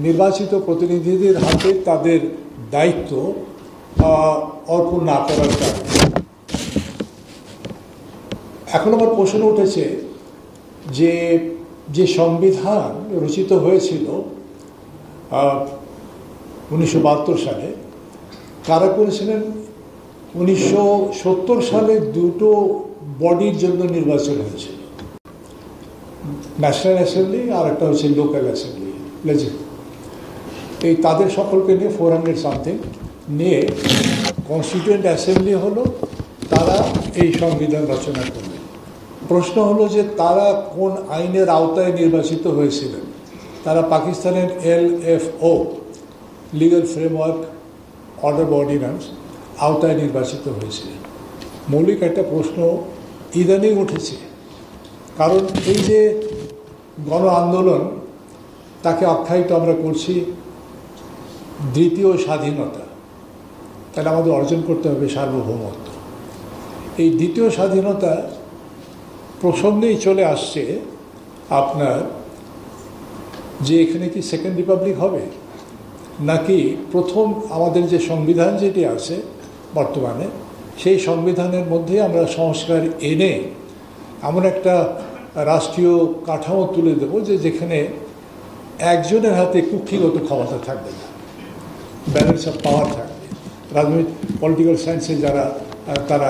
নির্বাচিত প্রতিনিধিদের হাতে তাদের দায়িত্ব অর্পণ না করার কারণে। এখন আমার প্রশ্ন উঠেছে যে যে সংবিধান রচিত হয়েছিল 1972 সালে, কারা করেছিলেন? 1970 সালে দুটো বডির জন্য নির্বাচন হয়েছিল, ন্যাশনাল অ্যাসেম্বলি আর একটা হচ্ছে লোকাল অ্যাসেম্বলি, এই তাদের সকলকে নিয়ে 400 সামথিং নিয়ে কনস্টিটিউয়েন্ট অ্যাসেম্বলি হলো, তারা এই সংবিধান রচনা করলেন। প্রশ্ন হলো যে তারা কোন আইনের আওতায় নির্বাচিত হয়েছিলেন? তারা পাকিস্তানের LFO, legal framework order ordinance আওতায় নির্বাচিত হয়েছিলেন। মৌলিক একটা প্রশ্ন ইদানিং উঠেছে, কারণ এই যে গণ আন্দোলন, তাকে আখ্যায়িত আমরা করছি দ্বিতীয় স্বাধীনতা, তাহলে আমাদের অর্জন করতে হবে সার্বভৌমত্ব। এই দ্বিতীয় স্বাধীনতা প্রসঙ্গেই চলে আসছে আপনার যে এখানে কি সেকেন্ড রিপাবলিক হবে, নাকি প্রথম আমাদের যে সংবিধান যেটি আছে বর্তমানে, সেই সংবিধানের মধ্যে আমরা সংস্কার এনে এমন একটা রাষ্ট্রীয় কাঠামো তুলে দেব যে যেখানে একজনের হাতে কুক্ষিগত ক্ষমতা থাকবে না, ব্যালেন্স অফ পাওয়ার থাকবে। রাজনৈতিক পলিটিক্যাল সায়েন্সে যারা তারা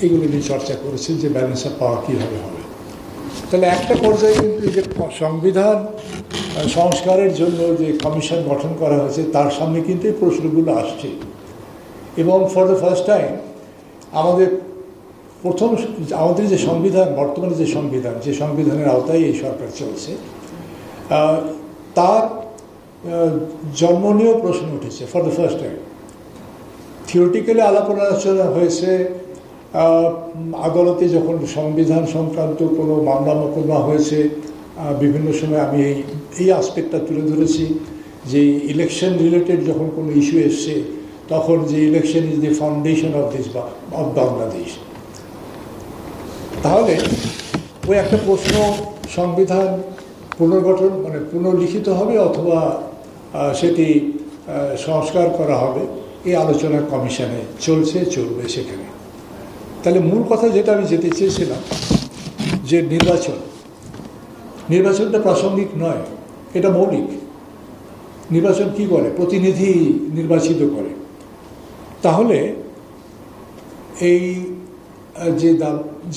এগুলো নিয়ে চর্চা করেছেন যে ব্যালেন্স অফ পাওয়ার কীভাবে হবে। তাহলে একটা পর্যায়ে কিন্তু এই যে সংবিধান সংস্কারের জন্য যে কমিশন গঠন করা হয়েছে, তার সামনে কিন্তু এই প্রশ্নগুলো আসছে। এবং ফর দ্য ফার্স্ট টাইম আমাদের যে সংবিধান, বর্তমানে যে সংবিধানের আওতায় এই সরকার চলছে, তার জন্ম নিয়েও প্রশ্ন উঠেছে for the first time. Theoretically আলাপ আলোচনা হয়েছে, আদালতে যখন সংবিধান সংক্রান্ত কোনো মামলা মোকদ্দমা হয়েছে, বিভিন্ন সময় আমি এই আসপেক্টটা তুলে ধরেছি যে ইলেকশন রিলেটেড যখন কোনো ইস্যু এসছে, তখন যে election is the foundation of Bangladesh. তাহলে ওই একটা প্রশ্ন, সংবিধান পুনর্গঠন মানে পুনর্লিখিত হবে অথবা সেটি সংস্কার করা হবে, এই আলোচনা কমিশনে চলবে সেখানে। তাহলে মূল কথা যেটা আমি যেতে চেয়েছিলাম যে নির্বাচনটা প্রাসঙ্গিক নয়, এটা মৌলিক। নির্বাচন কি করে? প্রতিনিধি নির্বাচিত করে। তাহলে এই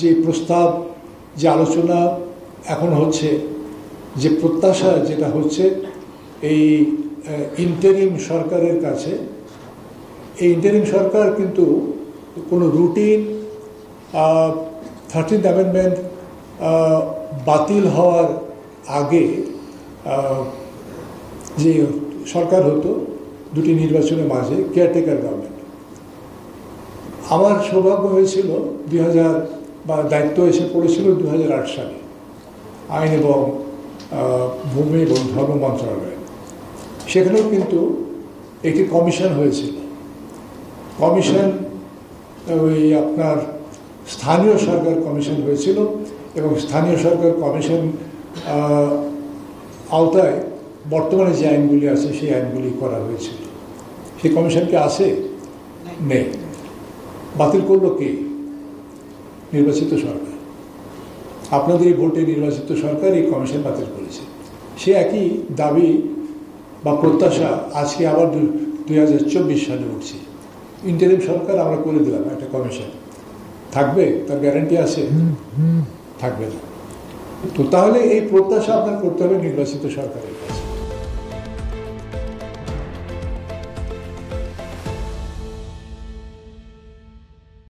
যে প্রস্তাব, যে আলোচনা এখন হচ্ছে, যে প্রত্যাশা যেটা হচ্ছে এই ইন্টারিম সরকারের কাছে, এই ইন্টারিম সরকার কিন্তু কোনো রুটিন 13th অ্যামেন্ডমেন্ট বাতিল হওয়ার আগে যে সরকার হতো দুটি নির্বাচনের মাঝে, কেয়ারটেকার গভর্নমেন্ট। আমার সৌভাগ্য হয়েছিল 2000 বা দায়িত্ব এসে পড়েছিল 2008 সালে আইন এবং ভূমি এবং ধর্ম মন্ত্রণালয়ে। সেখানেও কিন্তু একটি কমিশন হয়েছিল। কমিশন ওই আপনার স্থানীয় সরকার কমিশন হয়েছিল, এবং স্থানীয় সরকার কমিশন আওতায় বর্তমানে যে আইনগুলি আছে সেই আইনগুলি করা হয়েছিল। সেই কমিশনকে আছে? নেই। বাতিল করলো কে? নির্বাচিত সরকার। আপনাদের এই ভোটে নির্বাচিত সরকার এই কমিশন বাতিল করেছে। সে একই দাবি বা প্রত্যাশা আজকে আবার 2024 সালে উঠছে। ইন্টারিম সরকার আমরা করে দিলাম, একটা কমিশন থাকবে, তার গ্যারান্টি আছে? থাকবে না। তো তাহলে এই প্রত্যাশা আপনার করতে হবে নির্বাচিত সরকারের কাছে।